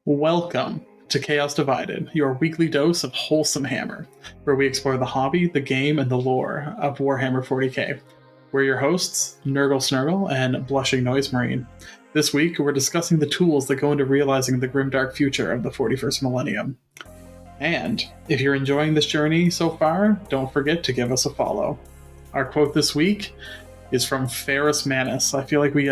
Welcome to Chaos Divided, your weekly dose of wholesome hammer, where we explore the hobby, the game, and the lore of Warhammer 40k. We're your hosts, Nurgle Snurgle and BlushingNoiseMarine. This week, we're discussing the tools that go into realizing the grimdark future of the 41st millennium. And if you're enjoying this journey so far, don't forget to give us a follow. Our quote this week is from Ferrus Manus. I feel like we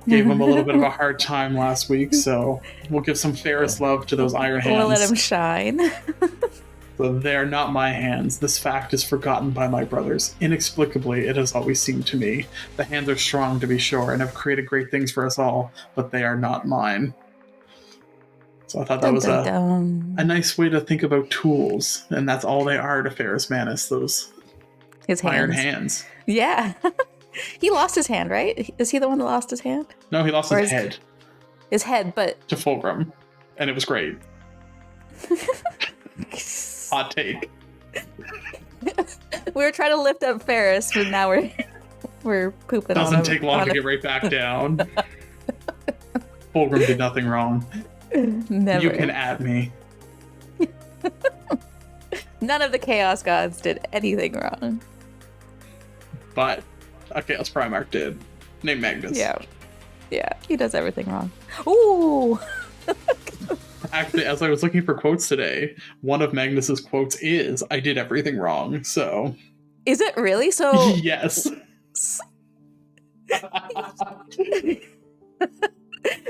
gave him a little bit of a hard time last week, so we'll give some Ferrus love to those iron hands. We'll let him shine. So they are not my hands. This fact is forgotten by my brothers. Inexplicably, it has always seemed to me. The hands are strong, to be sure, and have created great things for us all, but they are not mine. So I thought that was a nice way to think about tools, and that's all they are to Ferrus Manus, those his hands. Iron hands. Yeah. He lost his hand, right? Is he the one that lost his hand? No, he lost his head. His head, but... to Fulgrim. And it was great. Hot take. We were trying to lift up Ferrus, but now we're pooping Doesn't on him. Doesn't take long to get right back down. Fulgrim did nothing wrong. Never. You can at me. None of the Chaos Gods did anything wrong. But a Chaos Primarch did. Named Magnus. Yeah. Yeah, he does everything wrong. Ooh! Actually, as I was looking for quotes today, one of Magnus's quotes is, "I did everything wrong," so... Is it really? So... Yes.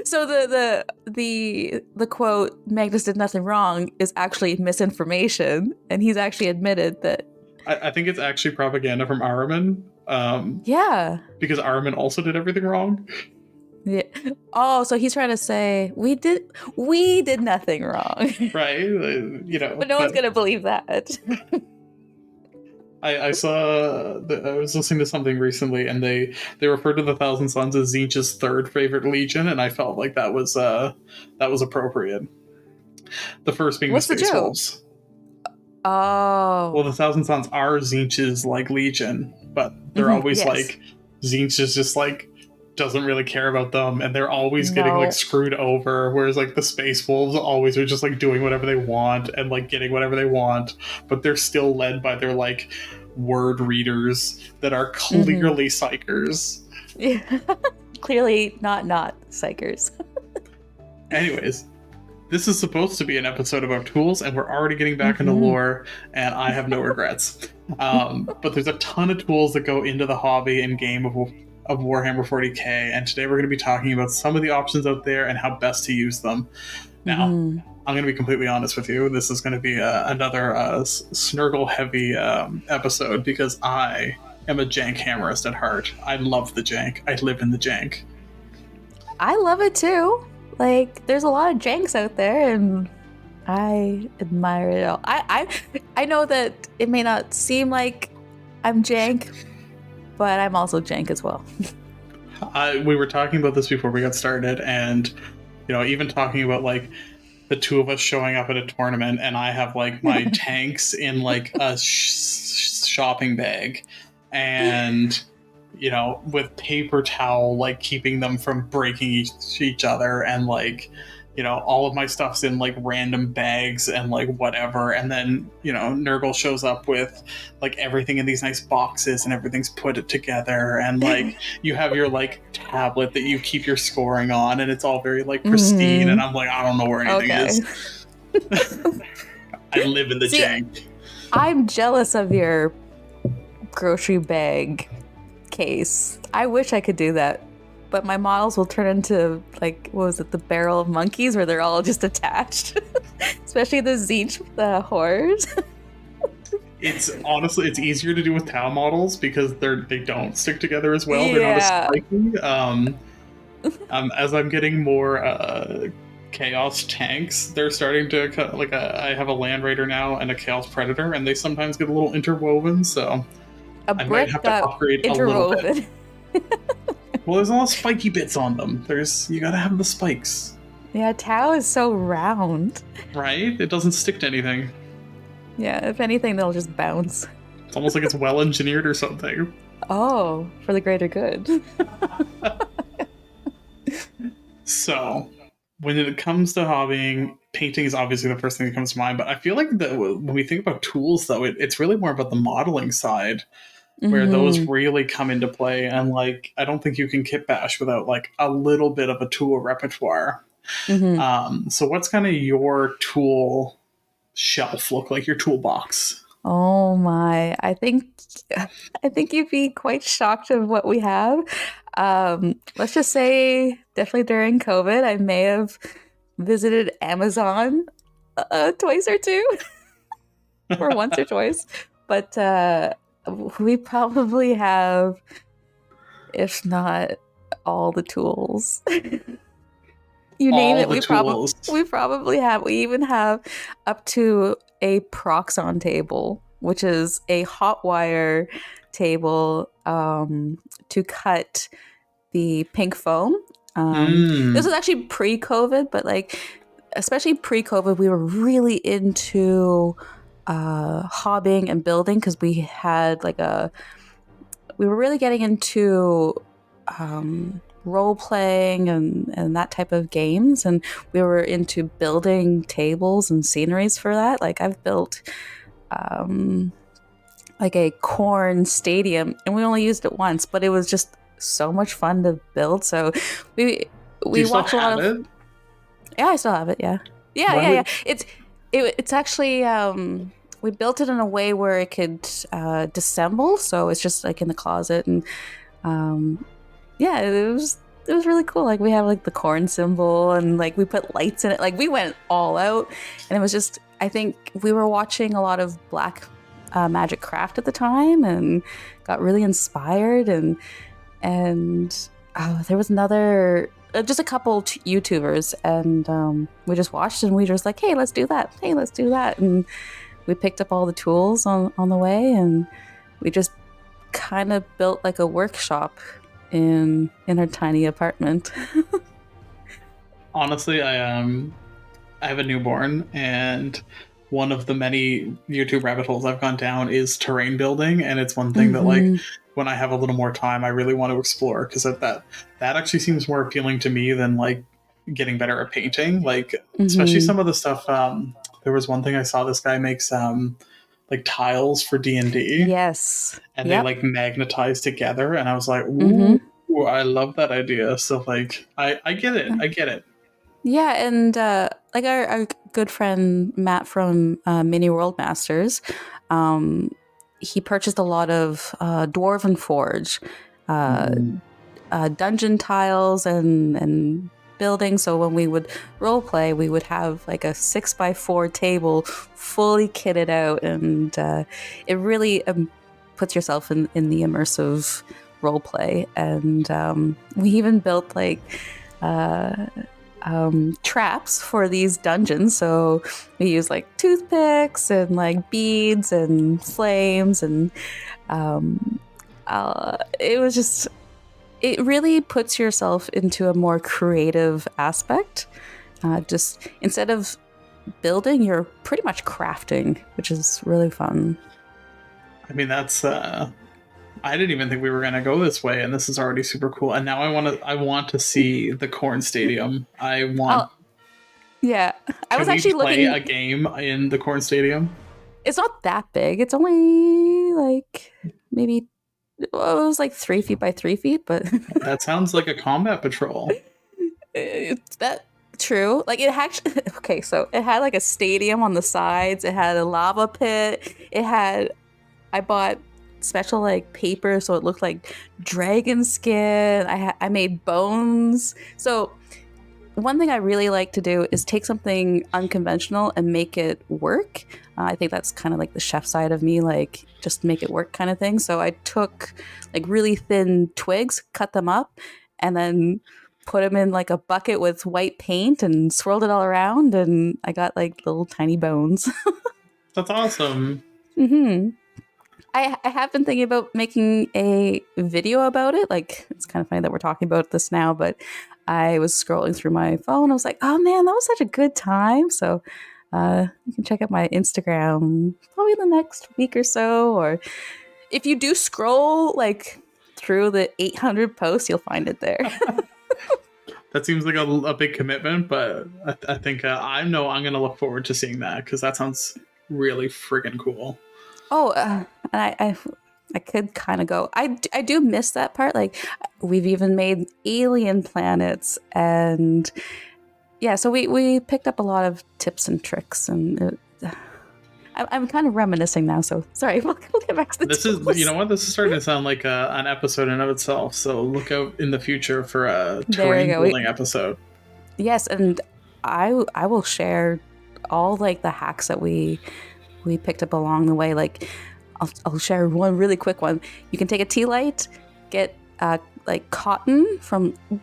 So the quote, "Magnus did nothing wrong," is actually misinformation, and he's actually admitted that... I think it's actually propaganda from Ahriman. Yeah. Because Ahriman also did everything wrong. Yeah. Oh, so he's trying to say we did nothing wrong. Right? You know. But no one's gonna believe that. I saw I was listening to something recently, and they referred to the Thousand Sons as Tzeentch's third favorite legion, and I felt like that was appropriate. The first being What's the Space Wolves. Oh. Well, the Thousand Sons are Tzeentch's like legion, but they're always like Tzeentch is just like doesn't really care about them, and they're always getting like screwed over, whereas like the Space Wolves always are just like doing whatever they want and like getting whatever they want, but they're still led by their like word readers that are clearly psychers. Yeah. Clearly not psychers. Anyways, this is supposed to be an episode about tools, and we're already getting back into lore, and I have no regrets. But there's a ton of tools that go into the hobby and game of Warhammer 40k, and today we're going to be talking about some of the options out there and how best to use them. Now, I'm going to be completely honest with you. This is going to be another Snurgle-heavy episode, because I am a jank hammerist at heart. I love the jank. I live in the jank. I love it too. Like, there's a lot of janks out there, and I admire it all. I know that it may not seem like I'm jank, but I'm also jank as well. We were talking about this before we got started, and you know, even talking about like the two of us showing up at a tournament, and I have like my tanks in like a shopping bag, and you know, with paper towel, like keeping them from breaking each other, and like, you know, all of my stuff's in like random bags and like whatever, and then, you know, Nurgle shows up with like everything in these nice boxes and everything's put it together, and like you have your like tablet that you keep your scoring on, and it's all very like pristine, and I'm like, I don't know where anything is. I live in the jank. I'm jealous of your grocery bag case. I wish I could do that, but my models will turn into like, what was it, the barrel of monkeys, where they're all just attached. Especially the Tzeentch horrors. It's honestly, it's easier to do with Tau models because they don't stick together as well. They're not as spiky. As I'm getting more Chaos tanks, they're starting to like I have a Land Raider now and a Chaos Predator, and they sometimes get a little interwoven. So I might have to upgrade a little bit. Well, there's a lot of spiky bits on them. You gotta have the spikes. Yeah, Tau is so round. Right? It doesn't stick to anything. Yeah, if anything, they'll just bounce. It's almost like it's well engineered or something. Oh, for the greater good. So, when it comes to hobbying, painting is obviously the first thing that comes to mind. But I feel like that when we think about tools, though, it's really more about the modeling side where those Mm-hmm. really come into play. And like, I don't think you can kit bash without like a little bit of a tool repertoire. Mm-hmm. So what's kind of your tool shelf look like? Your toolbox? Oh my. I think you'd be quite shocked of what we have. Let's just say definitely during COVID, I may have visited Amazon twice or two or once or twice. But we probably have, if not all the tools. You name All it, the tools. we probably have. We even have up to a Proxon table, which is a hot wire table to cut the pink foam. This was Mm. actually pre-COVID, but like especially pre-COVID, we were really into hobbying and building because we were really getting into role playing and that type of games, and we were into building tables and sceneries for that. Like I've built like a corn stadium, and we only used it once, but it was just so much fun to build. So we Do you we still watched a lot have of. it? Yeah, I still have it. Yeah, yeah, Why yeah, yeah. would It's actually we built it in a way where it could disassemble, so it's just like in the closet, and um, yeah, it was really cool. Like we have like the corn symbol, and like we put lights in it. Like we went all out, and it was just. I think we were watching a lot of Black Magic Craft at the time, and got really inspired. And there was another. Just a couple YouTubers, and we just watched, and we were just like, "Hey, let's do that! Hey, let's do that!" And we picked up all the tools on the way, and we just kind of built like a workshop in our tiny apartment. honestly, I have a newborn, and one of the many YouTube rabbit holes I've gone down is terrain building, and it's one thing that like Mm-hmm. when I have a little more time, I really want to explore because that actually seems more appealing to me than like getting better at painting. Like especially Mm-hmm. some of the stuff. There was one thing I saw this guy makes like tiles for D&D, Yes. and they Yep. like magnetize together, and I was like, ooh. Mm-hmm. I love that idea. So like I get it. I get it. Yeah, and like our good friend Matt from Mini World Masters, um, he purchased a lot of Dwarven Forge, uh, Mm. dungeon tiles and building. So when we would role play, we would have like a 6x4 table fully kitted out, and it really puts yourself in the immersive role play. And we even built like uh, traps for these dungeons. So we use like toothpicks and like beads and flames, and it was just it really puts yourself into a more creative aspect. Just instead of building, you're pretty much crafting, which is really fun. I mean, that's I didn't even think we were gonna go this way, and this is already super cool. And now I want to see the Corn Stadium. I want. Oh, yeah. I Can was we actually play a looking. game in the Corn Stadium? It's not that big. It's only like maybe well, it was like 3 feet by 3 feet, but That sounds like a combat patrol. it's that true. Like it actually okay, so it had like a stadium on the sides. It had a lava pit. It had I bought special like paper so it looked like dragon skin. I made bones. So one thing I really like to do is take something unconventional and make it work. I think that's kind of like the chef side of me, like just make it work kind of thing. So I took like really thin twigs, cut them up, and then put them in like a bucket with white paint and swirled it all around, and I got like little tiny bones. That's awesome. hmm I have been thinking about making a video about it. Like, it's kind of funny that we're talking about this now, but I was scrolling through my phone. I was like, oh man, that was such a good time. So you can check out my Instagram probably in the next week or so. Or if you do scroll like through the 800 posts, you'll find it there. That seems like a big commitment, but I think I know I'm going to look forward to seeing that because that sounds really friggin' cool. Oh, and I could kind of go. I do miss that part. Like, we've even made alien planets, and yeah. So we picked up a lot of tips and tricks, and I'm kind of reminiscing now. So sorry. We'll get back to the This tools. is, you know what? This is starting to sound like an episode in and of itself. So look out in the future for a terrain building episode. Yes, and I will share all like the hacks that we picked up along the way. Like, I'll share one really quick one. You can take a tea light, get like cotton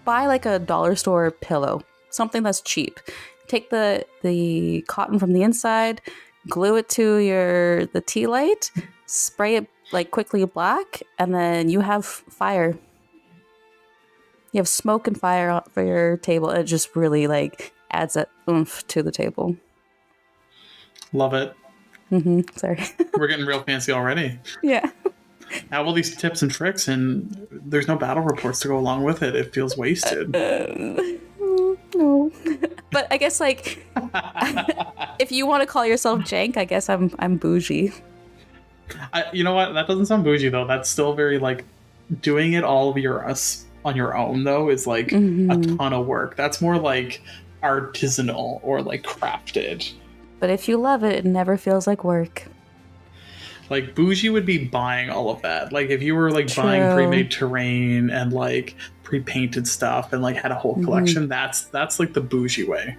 buy like a dollar store pillow, something that's cheap. Take the cotton from the inside, glue it to the tea light, spray it like quickly black, and then you have fire. You have smoke and fire for your table. It just really like adds that oomph to the table. Love it. Sorry. We're getting real fancy already. Yeah. Have all these tips and tricks, and there's no battle reports to go along with it. It feels wasted. No. But I guess like if you want to call yourself jank, I guess I'm bougie. You know what? That doesn't sound bougie though. That's still very like doing it all of on your own though is like a ton of work. That's more like artisanal or like crafted. But if you love it, it never feels like work. Like bougie would be buying all of that. Like if you were like buying pre-made terrain and like pre-painted stuff and like had a whole collection, that's like the bougie way.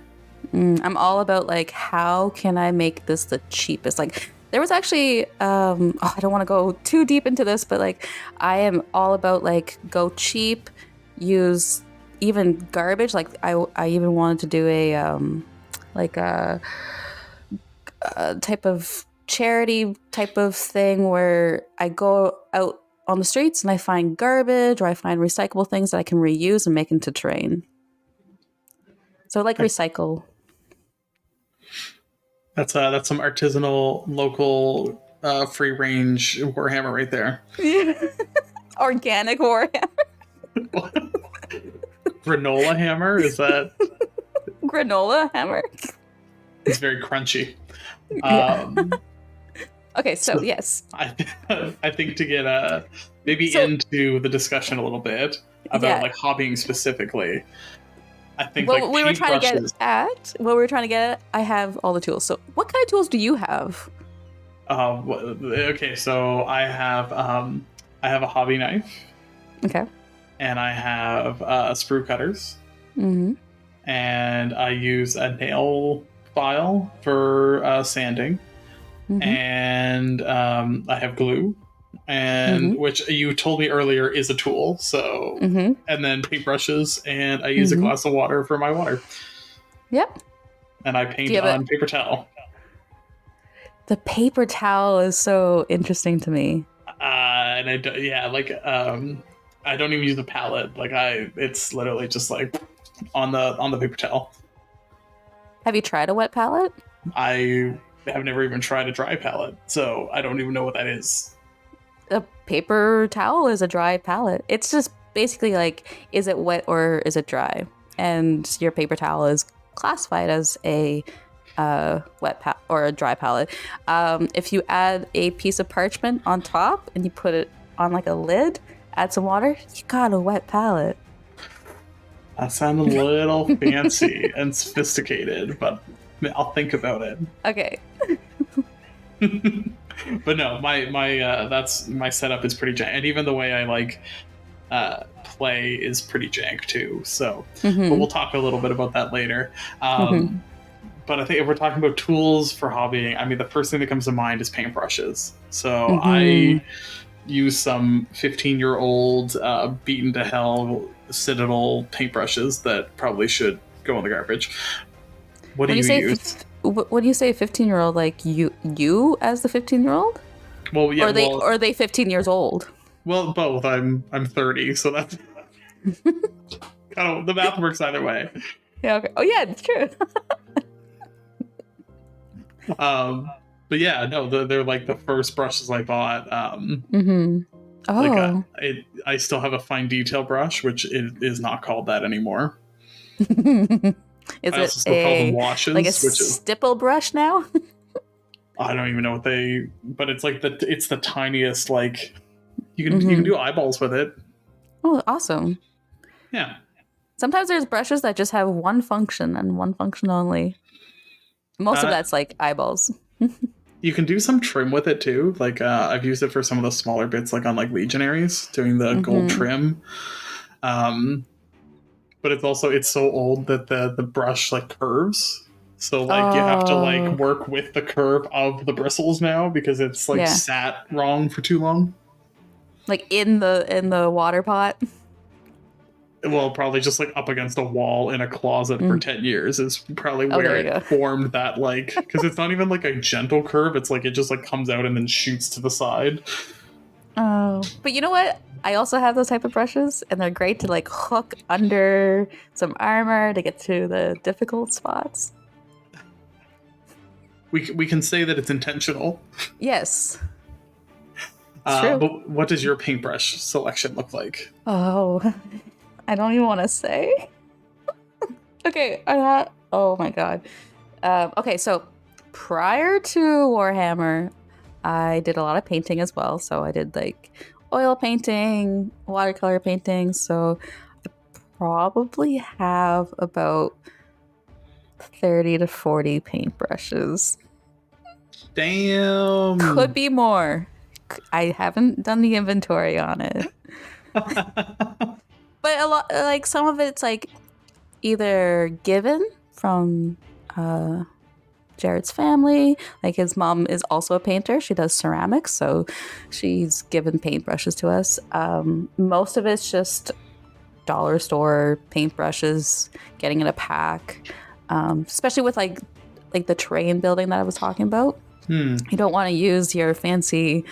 I'm all about like, how can I make this the cheapest? Like there was actually I don't want to go too deep into this, but like I am all about like go cheap, use even garbage. Like I even wanted to do a like a type of charity type of thing where I go out on the streets and I find garbage or I find recyclable things that I can reuse and make into terrain. So like recycle. That's some artisanal, local, free range Warhammer right there. Organic Warhammer. Granola hammer? Is that granola hammer? It's very crunchy. Okay, so yes. I think to get maybe into the discussion a little bit about like hobbying specifically. I think what we were trying to get at, I have all the tools. So what kind of tools do you have? Okay, so I have a hobby knife. Okay. And I have sprue cutters. And I use a nail file for sanding. And I have glue, and which you told me earlier is a tool. So, and then paintbrushes, and I use a glass of water for my water. Yep. And I paint on paper towel. The paper towel is so interesting to me. And I don't even use a palette. Like it's literally just like on the paper towel. Have you tried a wet palette? I have never even tried a dry palette, so I don't even know what that is. A paper towel is a dry palette. It's just basically like, is it wet or is it dry? And your paper towel is classified as a wet or a dry palette. If you add a piece of parchment on top and you put it on like a lid, add some water, you got a wet palette. That sounded a little fancy and sophisticated, but I'll think about it. Okay. But no, my setup is pretty jank, and even the way I like play is pretty jank too. So, but we'll talk a little bit about that later. But I think if we're talking about tools for hobbying, I mean, the first thing that comes to mind is paintbrushes. So I use some 15-year-old beaten to hell Citadel paintbrushes that probably should go in the garbage. What do you use? When you say 15-year-old, like you as the 15-year-old? Well, yeah. Or are they 15 years old? Well, both. I'm 30, so that's kind of the math works either way. Yeah. Okay. Oh, yeah, it's true. But yeah, no, they're like the first brushes I bought. Oh. I still have a fine detail brush, which is not called that anymore. Is I it also still call them like a washes, which is stipple brush now? I don't even know what they, but it's like it's the tiniest, like you can Mm-hmm. do eyeballs with it. Oh, awesome. Yeah. Sometimes there's brushes that just have one function and one function only. Most of Uh, that's like eyeballs. you can do some trim with it too. Like I've used it for some of the smaller bits, like on like legionaries, doing the gold Mm-hmm. trim. Um, but it's so old that the brush like curves. So like you have to like Oh, work with the curve of the bristles now because it's like yeah. sat wrong for too long. Like in the water pot. Well, probably just like up against a wall in a closet for Mm. 10 years is probably Oh, where there you it go. formed that, like, because it's not even like a gentle curve. It's like it just like comes out and then shoots to the side. Oh, but you know what? I also have those type of brushes, and they're great to like hook under some armor to get to the difficult spots. We can say that it's intentional. Yes, it's true. But what does your paintbrush selection look like? Oh, I don't even want to say. Okay, oh my god. Okay, so prior to Warhammer, I did a lot of painting as well. So I did like oil painting, watercolor painting. So I probably have about 30 to 40 paintbrushes. Damn. Could be more. I haven't done the inventory on it. But a lot, like some of it's like either given from Jared's family. Like his mom is also a painter. She does ceramics, so she's given paintbrushes to us. Most of it's just dollar store paintbrushes, getting in a pack. Especially with like the terrain building that I was talking about. You don't want to use your fancy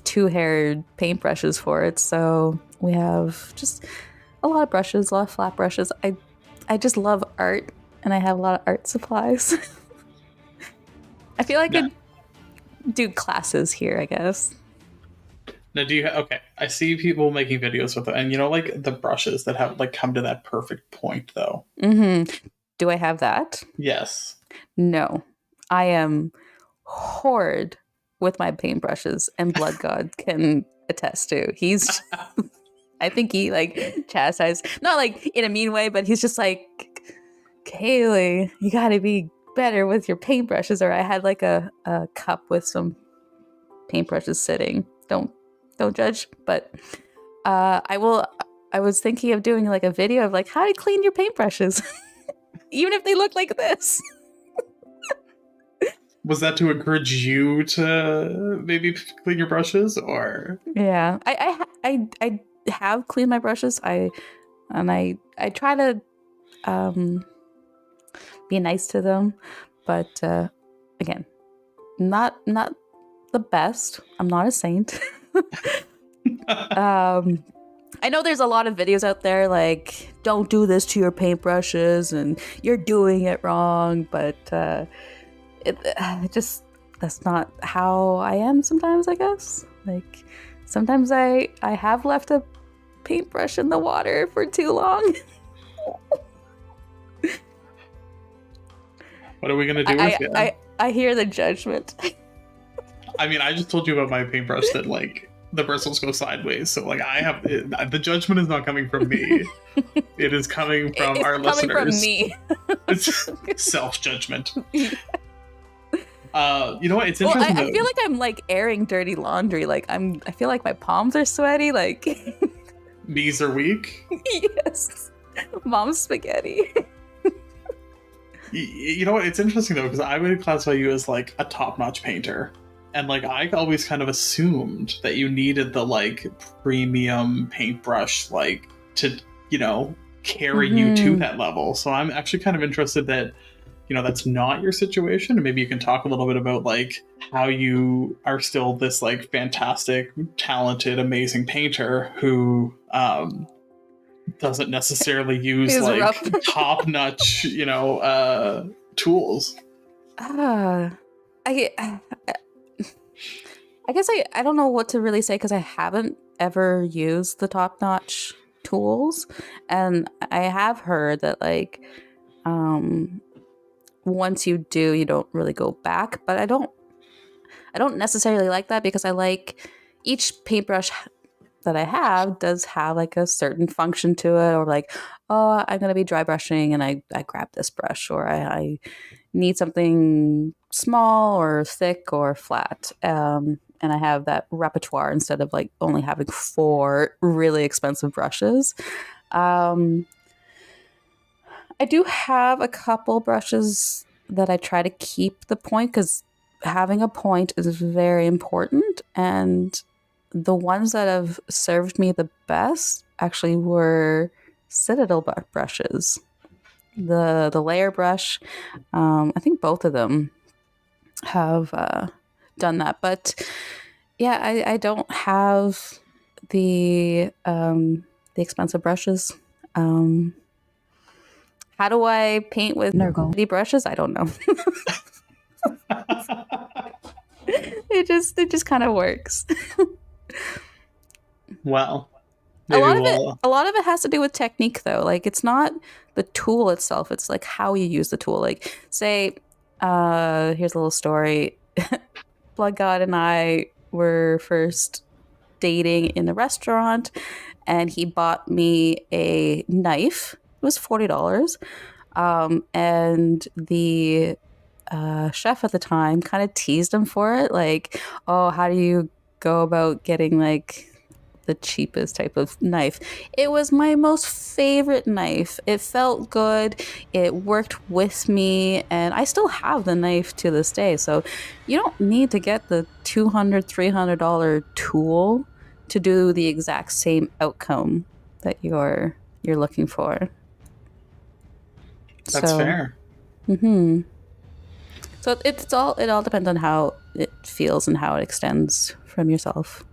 two-haired paintbrushes for it. So we have just a lot of brushes, a lot of flat brushes. I just love art, and I have a lot of art supplies. I feel like I could do classes here, I guess. Now, okay, I see people making videos with it, and you know, like the brushes that have like come to that perfect point, though. Mm-hmm. Do I have that? Yes. No. I am horrid with my paintbrushes, and Blood God can attest to. He's, I think he like chastised, not like in a mean way, but he's just like, Kaylee, you gotta be better with your paintbrushes. Or I had like a cup with some paintbrushes sitting. Don't judge, but I was thinking of doing like a video of like how to clean your paintbrushes, even if they look like this. Was that to encourage you to maybe clean your brushes, or? Yeah, I have cleaned my brushes. I try to be nice to them, but again, not the best. I'm not a saint. I know there's a lot of videos out there like don't do this to your paintbrushes and you're doing it wrong, but it just that's not how I am sometimes, I guess. Like sometimes I have left a paintbrush in the water for too long. What are we gonna do with it? I hear the judgment. I mean, I just told you about my paintbrush that like the bristles go sideways. So like I have the judgment is not coming from me. It is coming from our listeners. Coming from me. It's self-judgment. You know what? It's interesting. I feel like I'm like airing dirty laundry. Like I feel like my palms are sweaty. Like knees are weak. Yes, mom's spaghetti. You know what? It's interesting though because I would classify you as like a top-notch painter, and like I always kind of assumed that you needed the like premium paintbrush like to carry you to that level. So I'm actually kind of interested that that's not your situation, and maybe you can talk a little bit about like how you are still this like fantastic, talented, amazing painter who doesn't necessarily use like top-notch tools. I guess I don't know what to really say because I haven't ever used the top-notch tools, and I have heard that like once you do, you don't really go back. But I don't necessarily like that, because I like each paintbrush that I have does have like a certain function to it, or like, oh, I'm gonna be dry brushing and I grab this brush, or I need something small or thick or flat, and I have that repertoire instead of like only having 4 really expensive brushes. I do have a couple brushes that I try to keep the point, because having a point is very important, and the ones that have served me the best actually were Citadel brushes. The layer brush, I think both of them have done that. But yeah, I don't have the expensive brushes. How do I paint with Nergal brushes? I don't know. It just kind of works. Well, a lot of it has to do with technique, though. Like, it's not the tool itself, it's like how you use the tool. Like, say, here's a little story. Blood God and I were first dating in a restaurant, and he bought me a knife. It was $40. And the chef at the time kind of teased him for it, like, oh, how do you go about getting like the cheapest type of knife? It was my most favorite knife. It felt good, it worked with me, and I still have the knife to this day. So you don't need to get the $200-$300 tool to do the exact same outcome that you're looking for. That's fair. So it all depends on how it feels and how it extends from yourself.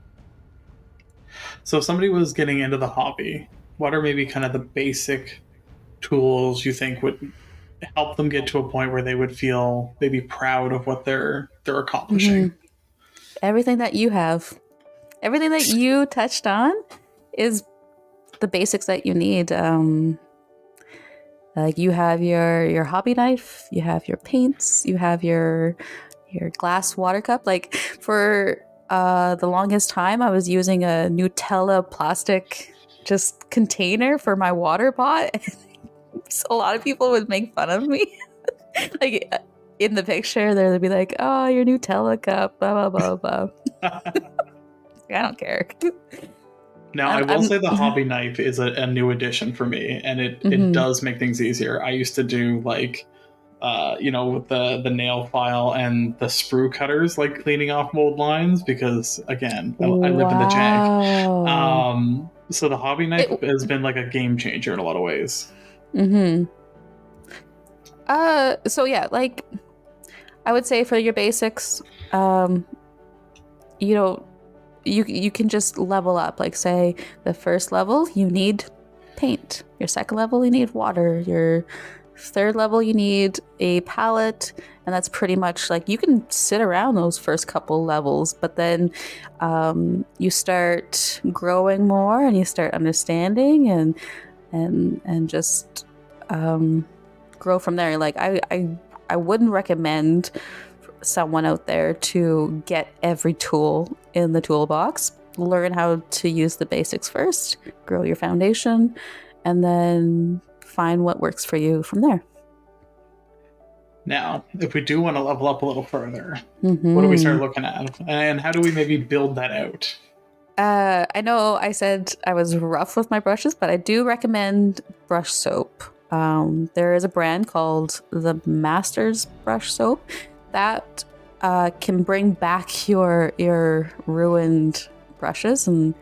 So if somebody was getting into the hobby, what are maybe kind of the basic tools you think would help them get to a point where they would feel maybe proud of what they're accomplishing? Everything that you have, everything that you touched on is the basics that you need. Like, you have your hobby knife, you have your paints, you have your glass water cup. Like, for the longest time, I was using a Nutella plastic just container for my water pot. So a lot of people would make fun of me. Like, in the picture, they'd be like, "Oh, your Nutella cup, blah blah blah blah." I don't care. Now, I will say the hobby knife is a new addition for me, and it does make things easier. I used to do like, with the nail file and the sprue cutters, like cleaning off mold lines, because again, I live in the jank. So the hobby knife has been like a game changer in a lot of ways. So yeah, like, I would say for your basics, you can just level up. Like, say, the first level, you need paint. Your second level, you need water. Your third level, you need a palette. And that's pretty much, like, you can sit around those first couple levels, but then you start growing more, and you start understanding, and just grow from there. Like, I wouldn't recommend someone out there to get every tool in the toolbox. Learn how to use the basics first, grow your foundation, and then find what works for you from there. Now, if we do want to level up a little further, what do we start looking at? And how do we maybe build that out? I know I said I was rough with my brushes, but I do recommend brush soap. There is a brand called the Masters brush soap that can bring back your ruined brushes and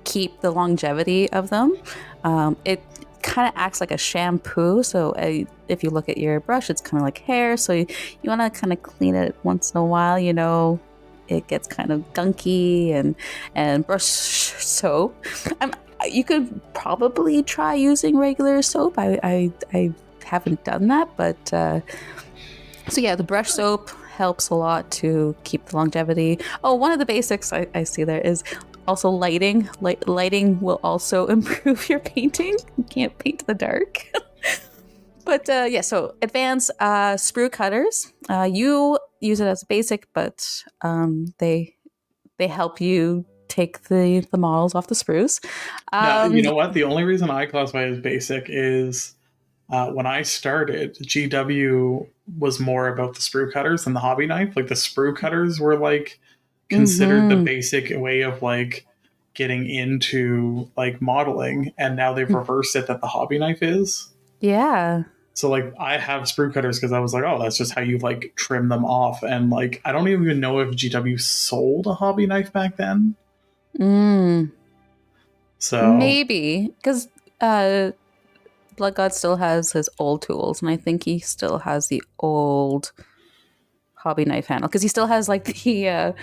keep the longevity of them. It kind of acts like a shampoo, so if you look at your brush, it's kind of like hair, so you want to kind of clean it once in a while. It gets kind of gunky, and brush soap, you could probably try using regular soap. I haven't done that, but so yeah, the brush soap helps a lot to keep the longevity. Oh, one of the basics I see there is Also, lighting will also improve your painting. You can't paint in the dark. But yeah, so advanced sprue cutters. You use it as basic, but they help you take the models off the sprues. Now, you know what? The only reason I classify it as basic is when I started, GW was more about the sprue cutters than the hobby knife. Like the sprue cutters were like considered the basic way of like getting into like modeling, and now they've reversed it that the hobby knife is. Yeah. So like I have sprue cutters because I was like, oh, that's just how you like trim them off. And like I don't even know if GW sold a hobby knife back then. So Maybe because Blood God still has his old tools, and I think he still has the old hobby knife handle because he still has like the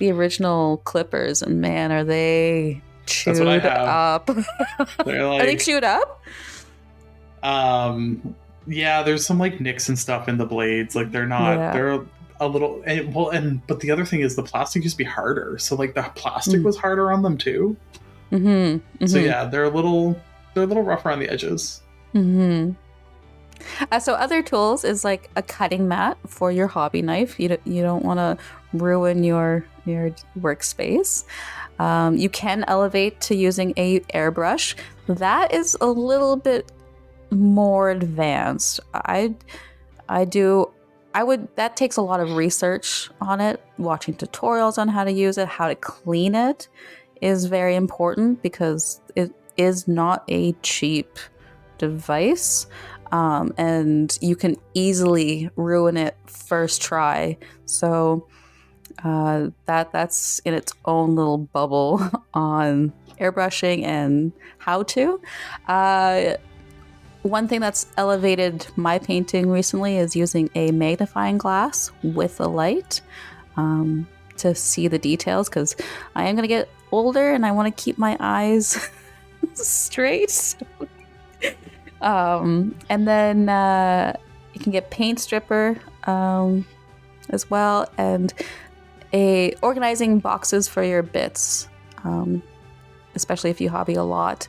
original clippers, and man, are they chewed up? They're like, are they chewed up? Yeah, there's some like nicks and stuff in the blades. Like they're not. Yeah. They're a little but the other thing is the plastic used to be harder. So like the plastic was harder on them too. So yeah, they're a little rough around the edges. So other tools is like a cutting mat for your hobby knife. You don't want to ruin your workspace. You can elevate to using a airbrush. That is a little bit more advanced. That takes a lot of research on it. Watching tutorials on how to use it, how to clean it is very important because it is not a cheap device, and you can easily ruin it first try. So that's in its own little bubble on airbrushing and how to. One thing that's elevated my painting recently is using a magnifying glass with a light to see the details, because I am going to get older and I want to keep my eyes straight. And then you can get paint stripper as well, and organizing boxes for your bits, especially if you hobby a lot.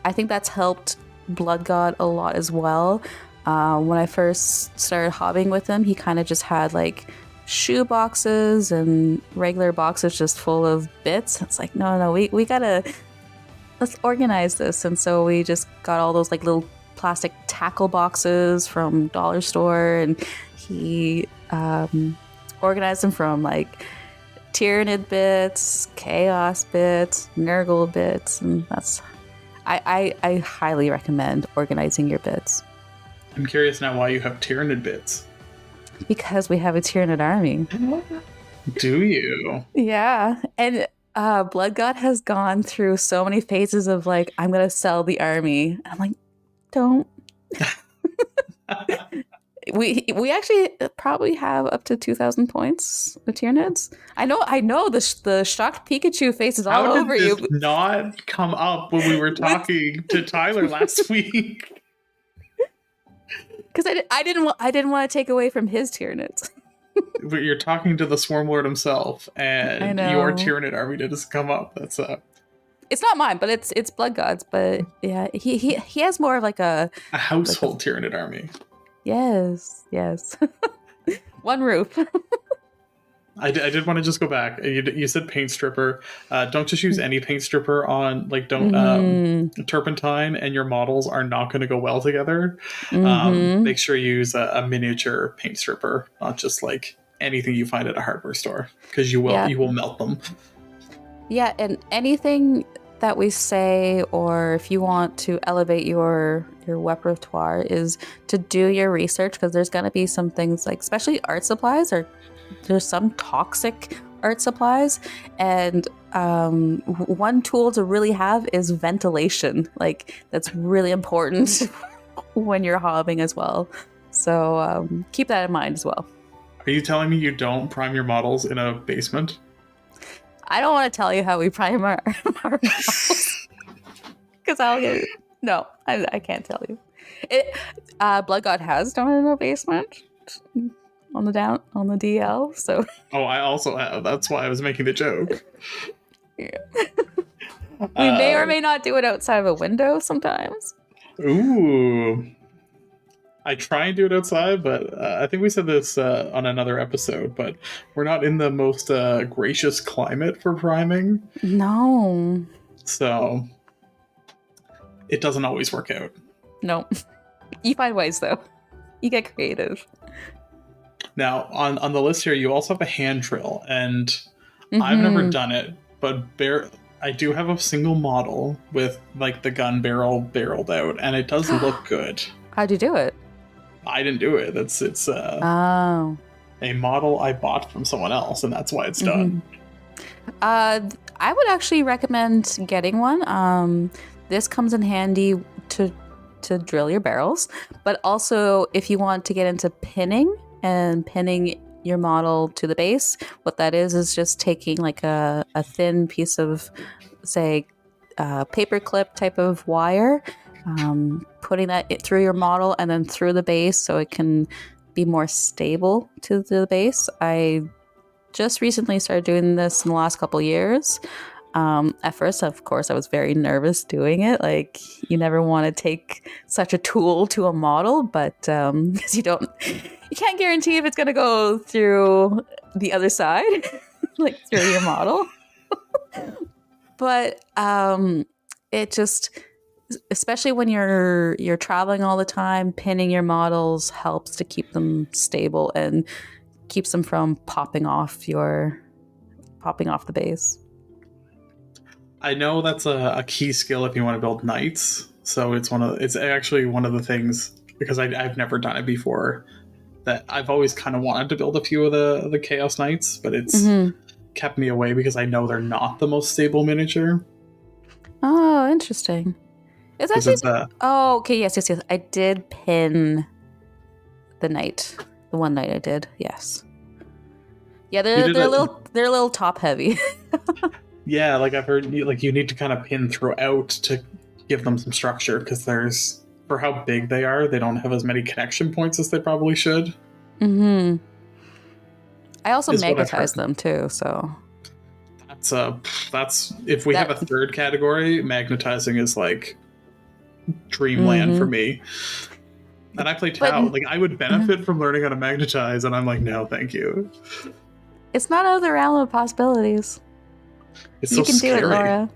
I think that's helped Blood God a lot as well. When I first started hobbying with him, he kind of just had like shoe boxes and regular boxes just full of bits. It's like, no, let's organize this. And so we just got all those like little plastic tackle boxes from dollar store, and he organized them from like Tyranid bits, Chaos bits, Nurgle bits, and that's I highly recommend organizing your bits. I'm curious now why you have Tyranid bits. Because we have a Tyranid army. Do you? Yeah. And Blood God has gone through so many phases of like, I'm going to sell the army. And I'm like, don't. We actually probably have up to 2,000 points of Tyranids. I know the shocked Pikachu face is all over you. How did this not come up when we were talking to Tyler last week? Because I didn't want to take away from his Tyranids. But you're talking to the Swarm Lord himself, and your Tyranid army doesn't come up. That's It's not mine, but it's Blood God's. But yeah, he has more of like a household Tyranid army. Yes. One roof. I did want to just go back. You said paint stripper. Don't just use any paint stripper on, like, don't turpentine, and your models are not going to go well together. Make sure you use a miniature paint stripper, not just like anything you find at a hardware store, because you will melt them. Yeah, and anything that we say, or if you want to elevate your repertoire, is to do your research, because there's going to be some things like, especially art supplies, or there's some toxic art supplies, and one tool to really have is ventilation. Like, that's really important when you're hobbying as well. So keep that in mind as well. Are you telling me you don't prime your models in a basement? I don't want to tell you how we prime our models, because I'll get it. No, I can't tell you. Blood God has done it in a basement on the DL. So. Oh, I also have. That's why I was making the joke. We may or may not do it outside of a window sometimes. Ooh. I try and do it outside, but I think we said this on another episode, but we're not in the most gracious climate for priming. No. So it doesn't always work out. No. You find ways, though. You get creative. Now, on the list here, you also have a hand drill, and I've never done it, but I do have a single model with like the gun barreled out, and it does look good. How'd you do it? I didn't do it. It's a model I bought from someone else, and that's why it's done. I would actually recommend getting one. This comes in handy to drill your barrels, but also if you want to get into pinning your model to the base, what that is just taking like a thin piece of, say, paper clip type of wire, putting that through your model and then through the base so it can be more stable to the base. I just recently started doing this in the last couple years. At first, of course, I was very nervous doing it. Like, you never want to take such a tool to a model, but because you can't guarantee if it's going to go through the other side, like through your model. But it just, especially when you're traveling all the time, pinning your models helps to keep them stable and keeps them from popping off the base. I know that's a key skill if you want to build knights. So it's actually one of the things, because I've never done it before, that I've always kind of wanted to build a few of the Chaos Knights, but it's kept me away because I know they're not the most stable miniature. Oh, interesting. It's actually okay. Yes. I did pin the knight. The one knight I did. Yes. Yeah, they're a little top heavy. Yeah, like I've heard, like you need to kind of pin throughout to give them some structure, because for how big they are, they don't have as many connection points as they probably should. I also magnetize them too, so that's if we have a third category, magnetizing is like dreamland for me. And I play Tau. Like, I would benefit from learning how to magnetize, and I'm like, no, thank you. It's not out of the realm of possibilities. It's so scary. You can do it, Laura.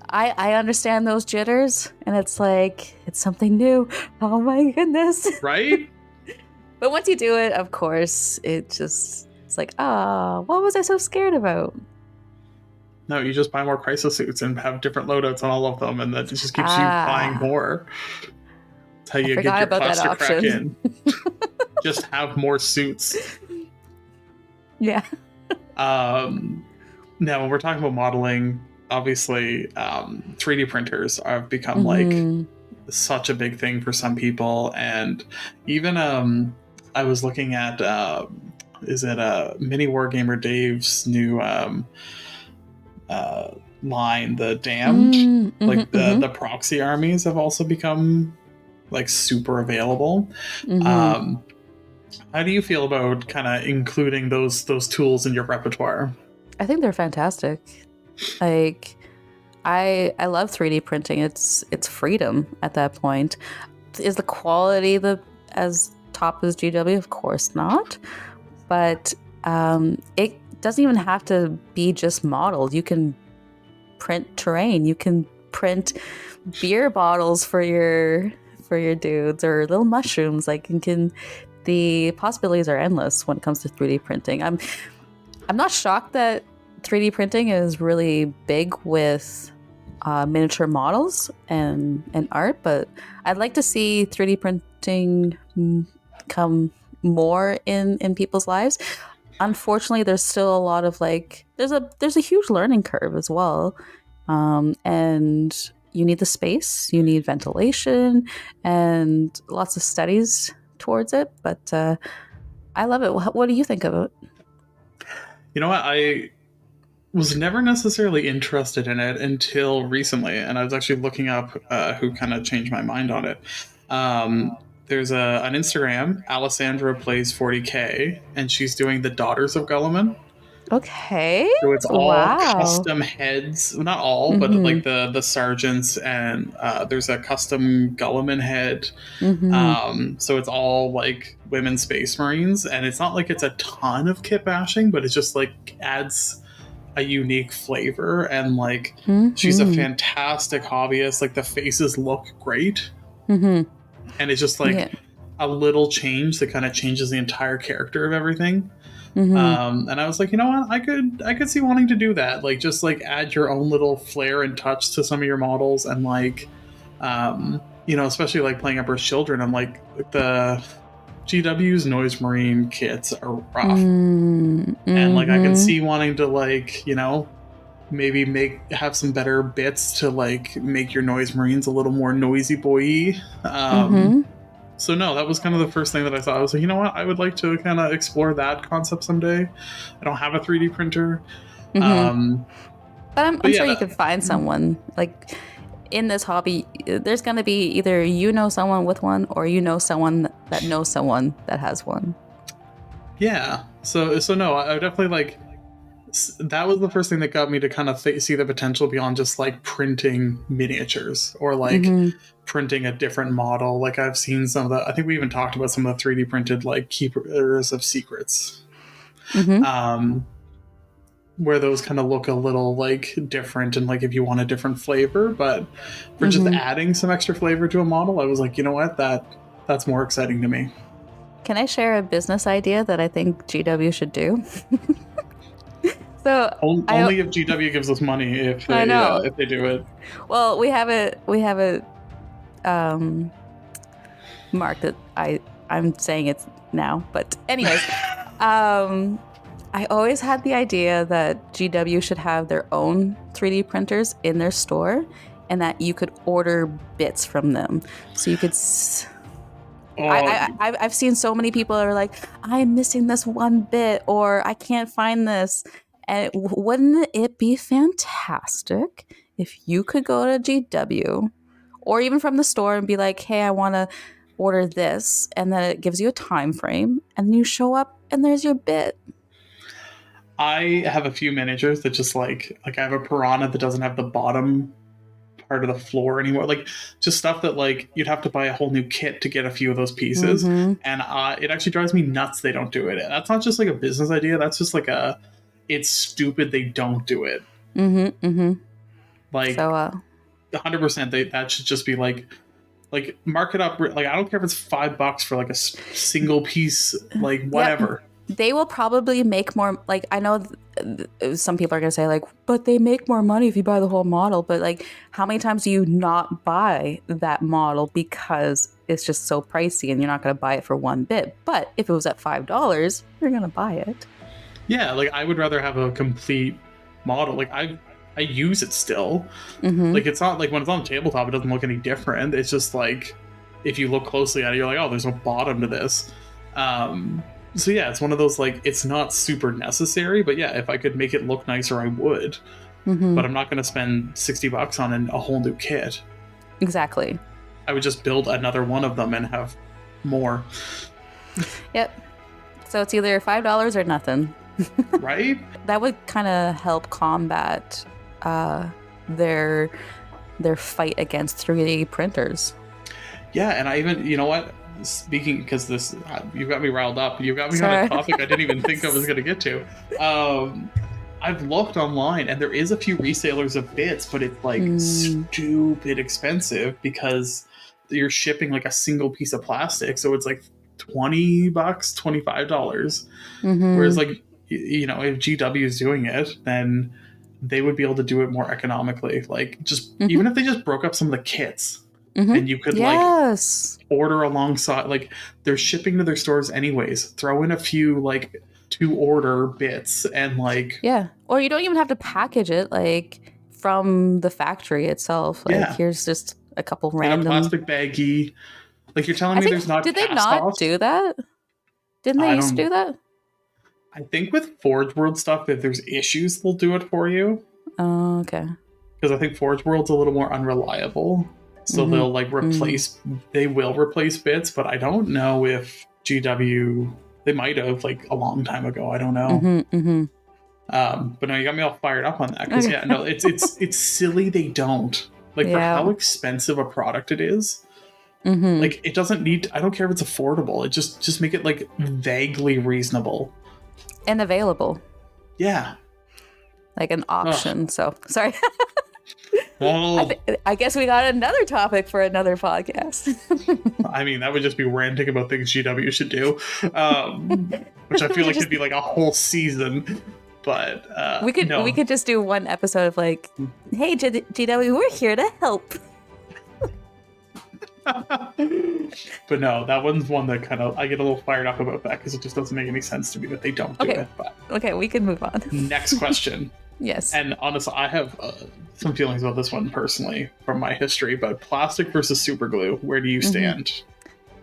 I understand those jitters, and it's like, it's something new. Oh my goodness. Right? But once you do it, of course, it's like, what was I so scared about? No, you just buy more crisis suits and have different loadouts on all of them, and that just keeps you buying more. That's how you get your cluster crack in. Just have more suits. Yeah. Now, when we're talking about modeling, obviously, 3D printers have become like such a big thing for some people, and even I was looking at is it Mini Wargamer Dave's new line, the Damned, like the proxy armies have also become like super available. How do you feel about kind of including those tools in your repertoire? I think they're fantastic. Like, I love 3D printing. It's freedom at that point. Is the quality as top as GW? Of course not. But it doesn't even have to be just modeled. You can print terrain. You can print beer bottles for your dudes, or little mushrooms. Like, the possibilities are endless when it comes to 3D printing. I'm not shocked that 3D printing is really big with miniature models and art, but I'd like to see 3D printing come more in people's lives. Unfortunately, there's still a lot of there's a huge learning curve as well, and you need the space, you need ventilation, and lots of studies towards it. But I love it. What do you think of it? You know what? I was never necessarily interested in it until recently, and I was actually looking up who kind of changed my mind on it. There's an Instagram, Alessandra Plays 40K, and she's doing the Daughters of Gulliman. Okay. So it's all Wow. custom heads, not all, but Mm-hmm. like the sergeants, and there's a custom Gulliman head. Mm-hmm. So it's all like women space marines, and it's not like it's a ton of kit bashing, but it just like adds a unique flavor. And like she's a Mm-hmm. fantastic hobbyist. Like the faces look great, Mm-hmm. and it's just Yeah. like a little change that kind of changes the entire character of everything. Mm-hmm. And I was like, you know what, I could see wanting to do that. Like just like add your own little flair and touch to some of your models, and like, especially like playing Emperor's Children. I'm like the GW's Noise Marine kits are rough, and like I can Mm-hmm. see wanting to like maybe have some better bits to like make your Noise Marines a little more noisy boy. Mm-hmm. So no, that was kind of the first thing that I thought. I was like, you know what, I would like to kind of explore that concept someday. I don't have a 3D printer, Mm-hmm. um, But I'm, but I'm yeah, sure you could find someone like in this hobby. There's going to be either someone with one or someone that knows someone that has one. yeah. So no, I definitely like that was the first thing that got me to kind of see the potential beyond just like printing miniatures or like Mm-hmm. printing a different model. Like I've seen some of the, I think we even talked about some of the 3D printed like keepers of secrets. Mm-hmm. Um, where those kind of look a little like different, and like if you want a different flavor, but for just Mm-hmm. adding some extra flavor to a model, I was like, you know what, that's more exciting to me. Can I share a business idea that I think GW should do? So Only if GW gives us money, I know. if they do it. Well, we have it marked that I'm saying it now. But anyways, I always had the idea that GW should have their own 3D printers in their store, and that you could order bits from them, so you could. I've seen so many people that are like, I'm missing this one bit, or I can't find this. And wouldn't it be fantastic if you could go to GW or even from the store and be like, hey, I want to order this, and then it gives you a time frame, and then you show up and there's your bit. I have a few miniatures that just like I have a piranha that doesn't have the bottom part of the floor anymore. Like just stuff that like you'd have to buy a whole new kit to get a few of those pieces. Mm-hmm. And it actually drives me nuts they don't do it. And that's not just like a business idea. That's just like it's stupid they don't do it. Mm-hmm. Mm-hmm. Like So 100% that should just be like mark it up. Like I don't care if it's $5 for like a single piece, like whatever. Yep. They will probably make more. Like I know some people are gonna say like, but they make more money if you buy the whole model. But like, how many times do you not buy that model because it's just so pricey and you're not gonna buy it for one bit? But if it was at $5, you're gonna buy it. Yeah, like I would rather have a complete model. Like I use it still. Mm-hmm. Like it's not like when it's on the tabletop, it doesn't look any different. It's just like if you look closely at it, you're like, oh, there's no bottom to this. So yeah, it's one of those like it's not super necessary, but yeah, if I could make it look nicer, I would. Mm-hmm. But I'm not going to spend $60 on a whole new kit. Exactly. I would just build another one of them and have more. Yep. So it's either $5 or nothing. Right? That would kind of help combat their fight against 3D printers. Yeah, and I even, you know what? Speaking, because this, you've got me riled up. You got me on a topic I didn't even think I was going to get to. I've looked online, and there is a few resellers of bits, but it's like stupid expensive because you're shipping like a single piece of plastic, so it's like $20, $25. Mm-hmm. Whereas like if GW is doing it, then they would be able to do it more economically. Like just even if they just broke up some of the kits. Mm-hmm. And you could like order alongside, like they're shipping to their stores anyways. Throw in a few like to order bits and like or you don't even have to package it like from the factory itself. Like here's just a couple random in a plastic baggie. Like you're telling me there's not. Did they not do that? Didn't they used to do that? I think with Forge World stuff, if there's issues, they'll do it for you. Oh, okay. Because I think Forge World's a little more unreliable. So they'll like replace, they will replace bits, but I don't know if GW, they might have like a long time ago. I don't know. But no, you got me all fired up on that because Okay. yeah, no, it's silly they don't like for Yeah. how expensive a product it is. Mm-hmm. Like it doesn't need. I don't care if it's affordable. It just make it like vaguely reasonable. And available, Yeah. like an Ugh. option. So sorry. Oh, I guess we got another topic for another podcast. I mean that would just be ranting about things GW should do, which I We feel could like just could be like a whole season. But we no. could just do one episode of like, hey GW, we're here to help. But no, that one's one that kind of I get a little fired up about that because it just doesn't make any sense to me that they don't do Okay. it. But Okay, we can move on. next question. Yes. And honestly, I have some feelings about this one personally from my history. But plastic versus super glue, where do you stand?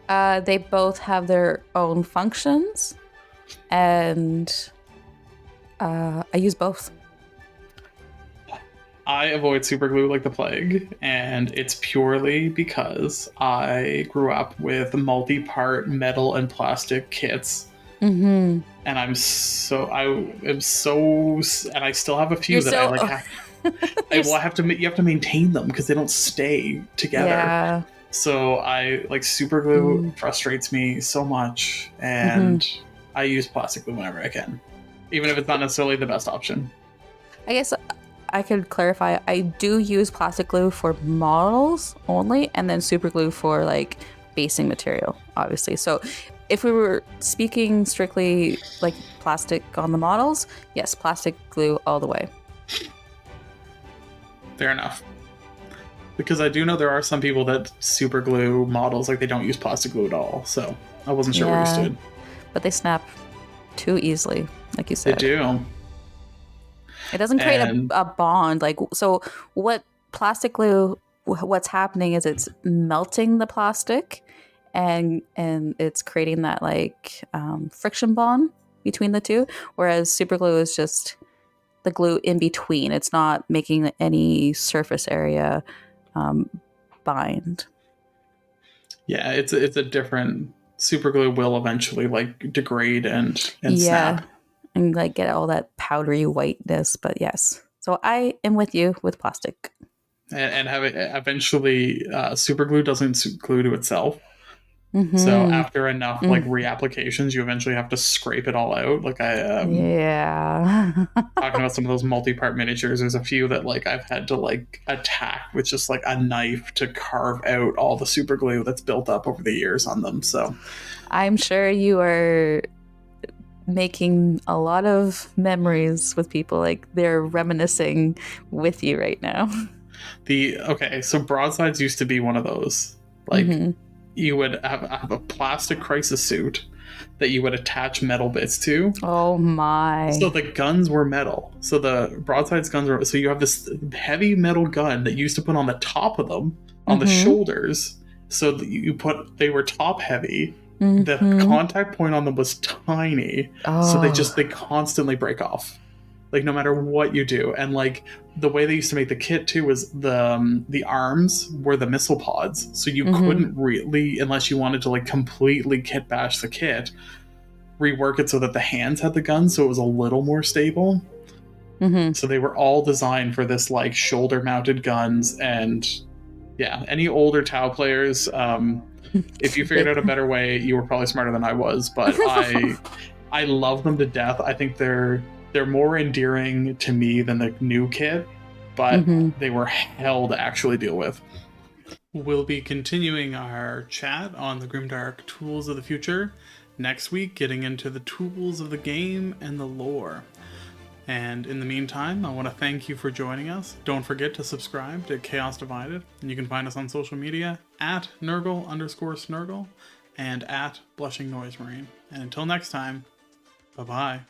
They both have their own functions, and I use both. I avoid super glue like the plague, and it's purely because I grew up with multi-part metal and plastic kits. Mm-hmm. And I am so, and I still have a few You're that so. I like. I have to. You have to maintain them because they don't stay together. Yeah. So I like super glue frustrates me so much, and I use plastic glue whenever I can, even if it's not necessarily the best option. I guess I could clarify. I do use plastic glue for models only, and then super glue for like basing material, obviously. So if we were speaking strictly like plastic on the models, yes, plastic glue all the way. Fair enough. Because I do know there are some people that super glue models, like they don't use plastic glue at all. So I wasn't sure where you stood. But they snap too easily, like you They said. do. It doesn't create a bond. Like, so what plastic glue, what's happening is it's melting the plastic and it's creating that like friction bond between the two. Whereas super glue is just the glue in between. It's not making any surface area bind. Yeah, it's a different super glue will eventually like degrade and snap. And like get all that powdery whiteness. But yes, so I am with you with plastic. And have it eventually super glue doesn't glue to itself. So after enough like reapplications, you eventually have to scrape it all out. Like talking about some of those multi-part miniatures, there's a few that like I've had to like attack with just like a knife to carve out all the super glue that's built up over the years on them. So I'm sure you are making a lot of memories with people, like they're reminiscing with you right now. So broadsides used to be one of those. Like you would have a plastic crisis suit that you would attach metal bits to. Oh my. So the guns were metal. So the broadsides guns were, so you have this heavy metal gun that you used to put on the top of them, on the shoulders. So they were top heavy. The contact point on them was tiny. So they constantly break off. Like no matter what you do. And like the way they used to make the kit too was the arms were the missile pods. So you couldn't really, unless you wanted to like completely kit bash the kit, rework it so that the hands had the guns so it was a little more stable. So they were all designed for this like shoulder mounted guns. And yeah, any older Tau players, if you figured out a better way, you were probably smarter than I was. But I love them to death. I think they're more endearing to me than the new kit, but they were hell to actually deal with. We'll be continuing our chat on the Grimdark Tools of the Future next week, getting into the tools of the game and the lore. And in the meantime, I want to thank you for joining us. Don't forget to subscribe to Chaos Divided, and you can find us on social media at Nurgle_Snurgle and at BlushingNoiseMarine. And until next time, bye-bye.